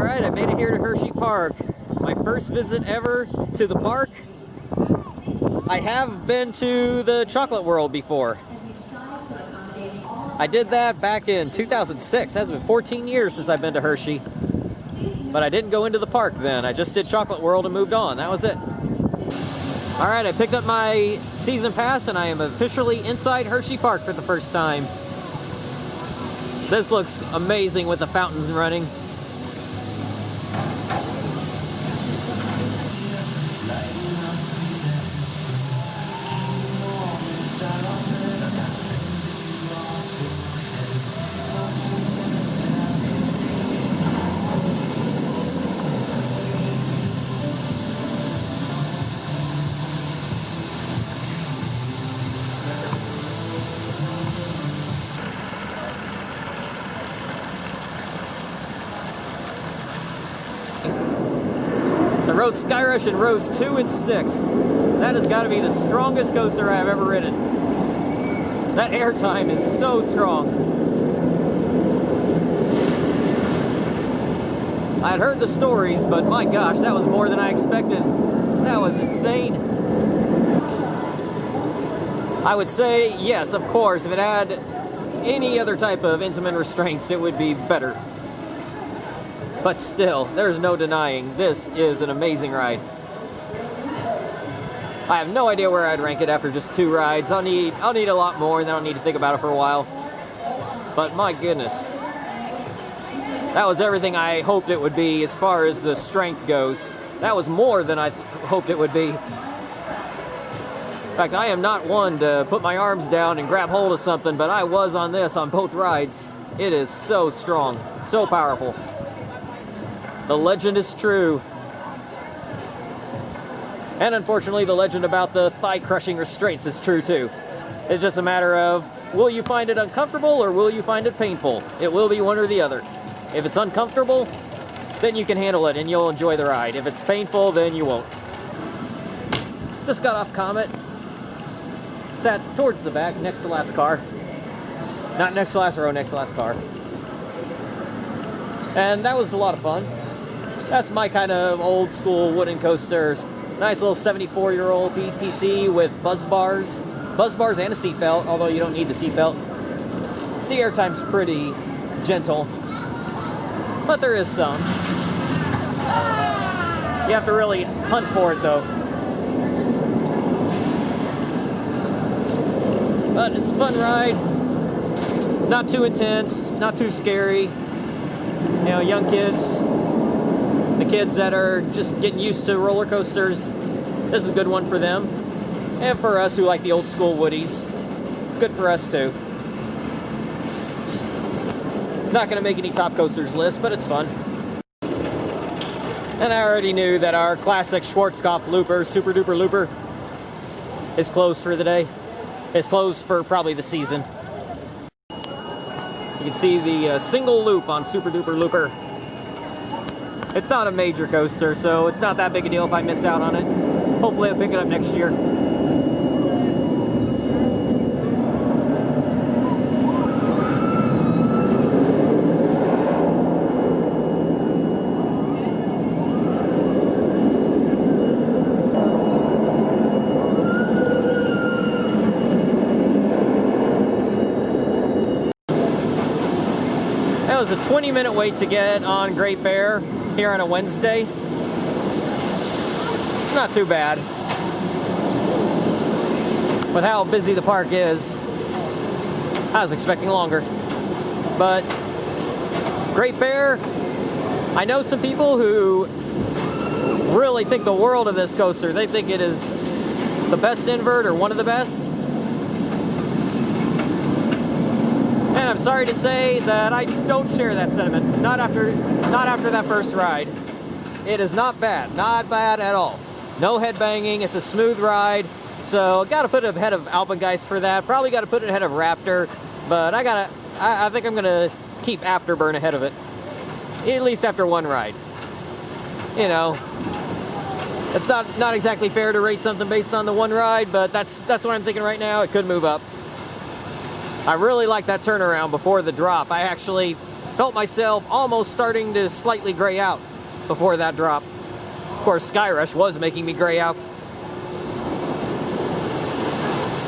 Alright, I made it here to Hersheypark. My first visit ever to the park. I have been to the Chocolate World before. I did that back in 2006. That's been 14 years since I've been to Hershey. But I didn't go into the park then. I just did Chocolate World and moved on. That was it. Alright, I picked up my season pass and I am officially inside Hersheypark for the first time. This looks amazing with the fountains running. I rode Skyrush in rows 2 and 6. That has got to be the strongest coaster I've ever ridden. That air time is so strong. I had heard the stories, but my gosh, that was more than I expected. That was insane. I would say, yes, of course, if it had any other type of Intamin restraints, it would be better. But still, there's no denying this is an amazing ride. I have no idea where I'd rank it after just 2 rides. I'll need a lot more, and then I'll need to think about it for a while. But my goodness, that was everything I hoped it would be as far as the strength goes. That was more than I hoped it would be. In fact, I am not one to put my arms down and grab hold of something, but I was on this on both rides. It is so strong, so powerful. The legend is true. And unfortunately, the legend about the thigh-crushing restraints is true too. It's just a matter of, will you find it uncomfortable or will you find it painful? It will be one or the other. If it's uncomfortable, then you can handle it and you'll enjoy the ride. If it's painful, then you won't. Just got off Comet. Sat towards the back, next to the last car. Not next to the last row, next to the last car. And that was a lot of fun. That's my kind of old school wooden coasters. Nice little 74-year-old PTC with buzz bars and a seatbelt, although you don't need the seatbelt. The airtime's pretty gentle, but there is some. You have to really hunt for it though. But it's a fun ride. Not too intense, not too scary. You know, young kids, the kids that are just getting used to roller coasters, this is a good one for them. And for us who like the old school woodies, it's good for us too. Not gonna make any top coasters list, but it's fun. And I already knew that our classic Schwarzkopf looper, Super Duper Looper, is closed for the day. It's closed for probably the season. You can see the single loop on Super Duper Looper. It's not a major coaster, so it's not that big a deal if I miss out on it. Hopefully I'll pick it up next year. That was a 20-minute wait to get on Great Bear here on a Wednesday. Not too bad. With how busy the park is, I was expecting longer. But Great Bear, I know some people who really think the world of this coaster. They think it is the best invert or one of the best. And I'm sorry to say that I don't share that sentiment. Not after that first ride. It is not bad at all. No headbanging, it's a smooth ride. So got to put it ahead of Alpengeist for that. Probably got to put it ahead of Raptor, but I think I'm gonna keep Afterburn ahead of it. At least after one ride. You know, it's not exactly fair to rate something based on the one ride, but that's what I'm thinking right now. It could move up. I really like that turnaround before the drop. I actually Felt myself almost starting to slightly gray out before that drop. Of course, Skyrush was making me gray out.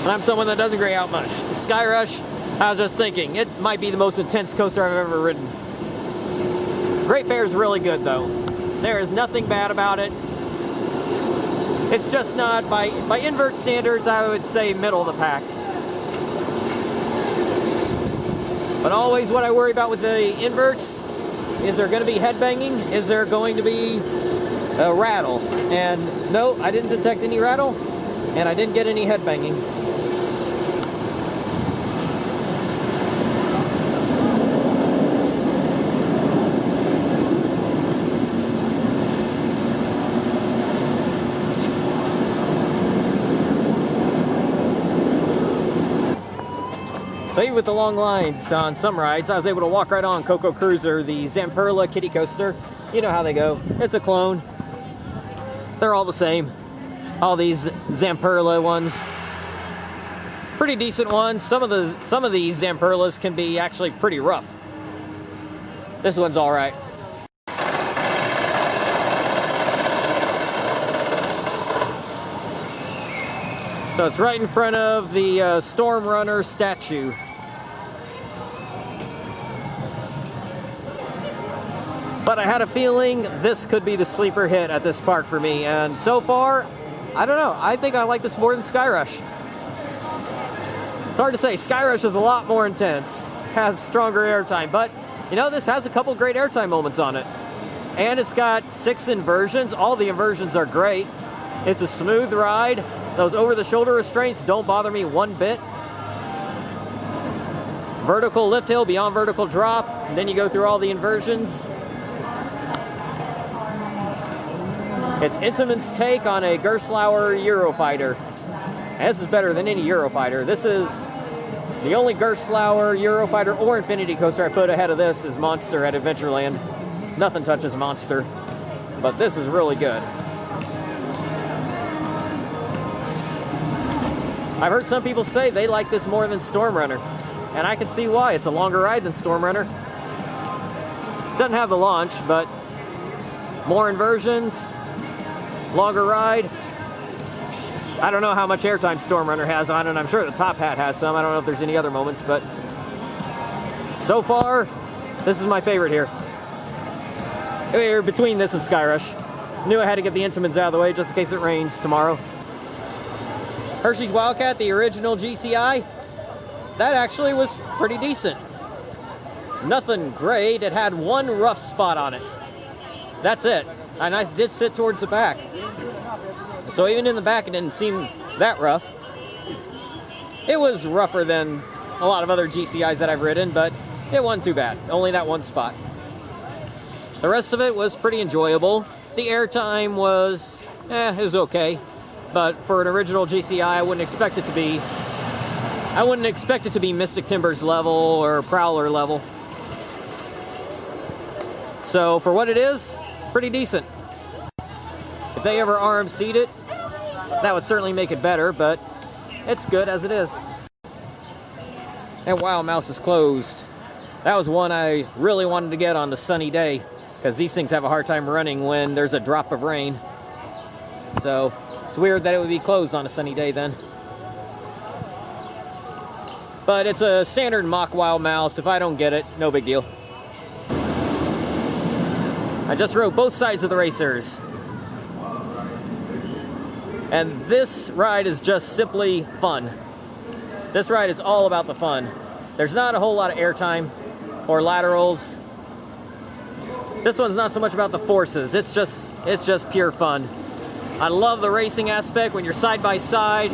And I'm someone that doesn't gray out much. Skyrush, I was just thinking, it might be the most intense coaster I've ever ridden. Great Bear's really good though. There is nothing bad about it. It's just not, by invert standards, I would say middle of the pack. But always what I worry about with the inverts, is there going to be headbanging? Is there going to be a rattle? And no, I didn't detect any rattle, and I didn't get any headbanging. So even with the long lines on some rides, I was able to walk right on Coco Cruiser, the Zamperla kiddie coaster. You know how they go. It's a clone. They're all the same. All these Zamperla ones. Pretty decent ones. Some of these Zamperlas can be actually pretty rough. This one's all right. So it's right in front of the Storm Runner statue. But I had a feeling this could be the sleeper hit at this park for me, and so far, I don't know. I think I like this more than Skyrush. It's hard to say. Skyrush is a lot more intense, has stronger airtime, but you know, this has a couple great airtime moments on it. And it's got 6 inversions. All the inversions are great. It's a smooth ride. Those over-the-shoulder restraints don't bother me one bit. Vertical lift hill, beyond vertical drop, and then you go through all the inversions. It's Intamins' take on a Gerstlauer Eurofighter. And this is better than any Eurofighter. This is the only Gerstlauer Eurofighter or Infinity coaster I put ahead of this is Monster at Adventureland. Nothing touches Monster, but this is really good. I've heard some people say they like this more than Storm Runner, and I can see why. It's a longer ride than Storm Runner. Doesn't have the launch, but more inversions, longer ride. I don't know how much airtime Storm Runner has on it. I'm sure the Top Hat has some. I don't know if there's any other moments, but so far, this is my favorite here. We're between this and Skyrush. Knew I had to get the Intamins out of the way just in case it rains tomorrow. Hershey's Wildcat, the original GCI, that actually was pretty decent. Nothing great. It had one rough spot on it. That's it. And I did sit towards the back. So even in the back, it didn't seem that rough. It was rougher than a lot of other GCIs that I've ridden, but it wasn't too bad. Only that one spot. The rest of it was pretty enjoyable. The airtime was, it was okay. But for an original GCI, I wouldn't expect it to be Mystic Timbers level or Prowler level. So for what it is, pretty decent. If they ever RMC'd it, that would certainly make it better, but it's good as it is. And wow, Mouse is closed. That was one I really wanted to get on the sunny day, because these things have a hard time running when there's a drop of rain. So it's weird that it would be closed on a sunny day then. But it's a standard Mach Wow Mouse. If I don't get it, no big deal. I just rode both sides of the racers. And this ride is just simply fun. This ride is all about the fun. There's not a whole lot of airtime or laterals. This one's not so much about the forces. It's just pure fun. I love the racing aspect when you're side by side.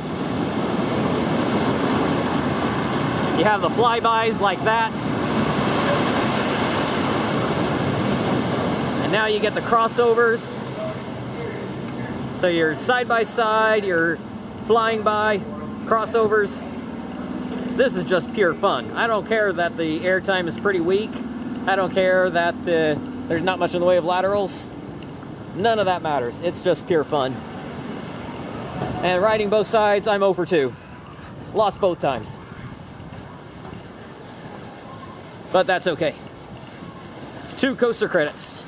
You have the flybys like that. And now you get the crossovers. So you're side by side, you're flying by, crossovers. This is just pure fun. I don't care that the airtime is pretty weak. I don't care that there's not much in the way of laterals. None of that matters. It's just pure fun. And riding both sides, I'm 0 for 2. Lost both times. But that's okay. 2 coaster credits.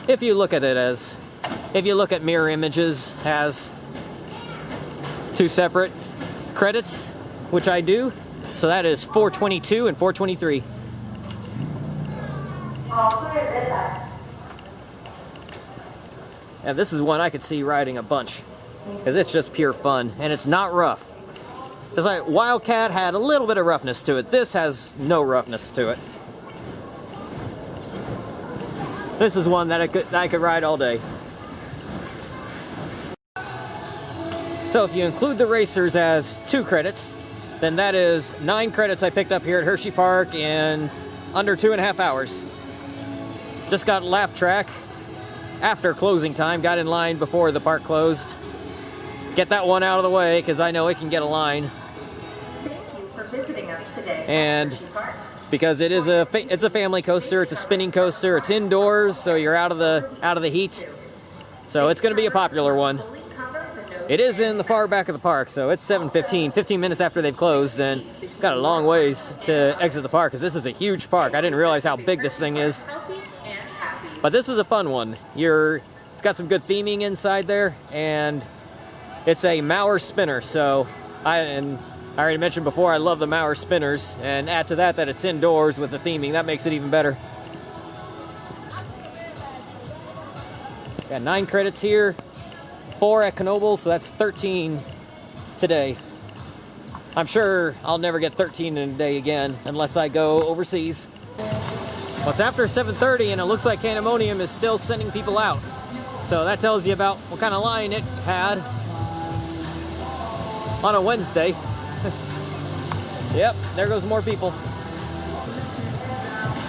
If you look at mirror images as 2 separate credits, which I do, so that is 422 and 423. And this is one I could see riding a bunch, because it's just pure fun, and it's not rough. It's like Wildcat had a little bit of roughness to it. This has no roughness to it. This is one that I could ride all day. So if you include the racers as 2 credits, then that is 9 credits I picked up here at Hersheypark in under 2.5 hours. Just got laugh track after closing time, got in line before the park closed. Get that one out of the way, because I know it can get a line. Thank you for visiting us today. And because it's a family coaster, it's a spinning coaster, it's indoors, so you're out of the heat. So it's going to be a popular one. It is in the far back of the park, so it's 7:15, 15 minutes after they've closed, and got a long ways to exit the park, because this is a huge park. I didn't realize how big this thing is. But this is a fun one. It's got some good theming inside there, and it's a Mauer spinner, so I already mentioned before I love the Mauer spinners, and add to that it's indoors with the theming. That makes it even better. Got 9 credits here, 4 at Knoebels, so that's 13 today. I'm sure I'll never get 13 in a day again unless I go overseas. Well, it's after 7:30 and it looks like Candymonium is still sending people out. So that tells you about what kind of line it had on a Wednesday. Yep, there goes more people.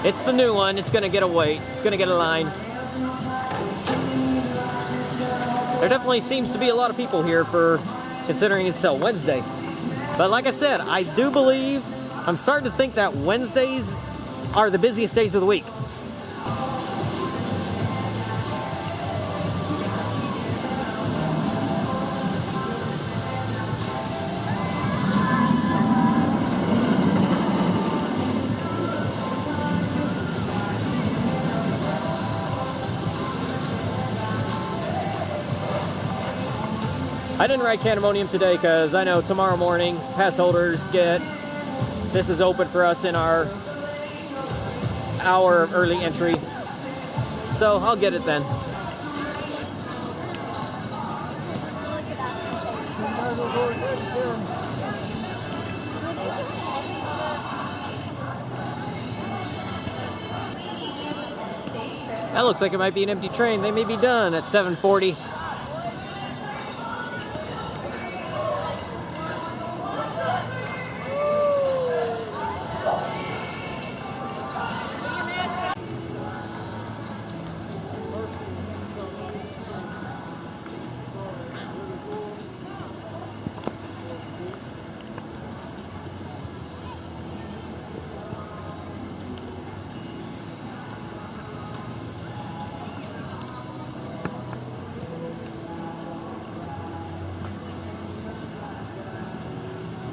It's the new one. It's going to get a wait. It's going to get a line. There definitely seems to be a lot of people here for considering it's still Wednesday. But like I said, I do believe, I'm starting to think that Wednesdays are the busiest days of the week. I didn't ride Candymonium today because I know tomorrow morning pass holders this is open for us in our hour of early entry, so I'll get it then. That looks like it might be an empty train. They may be done at 7:40.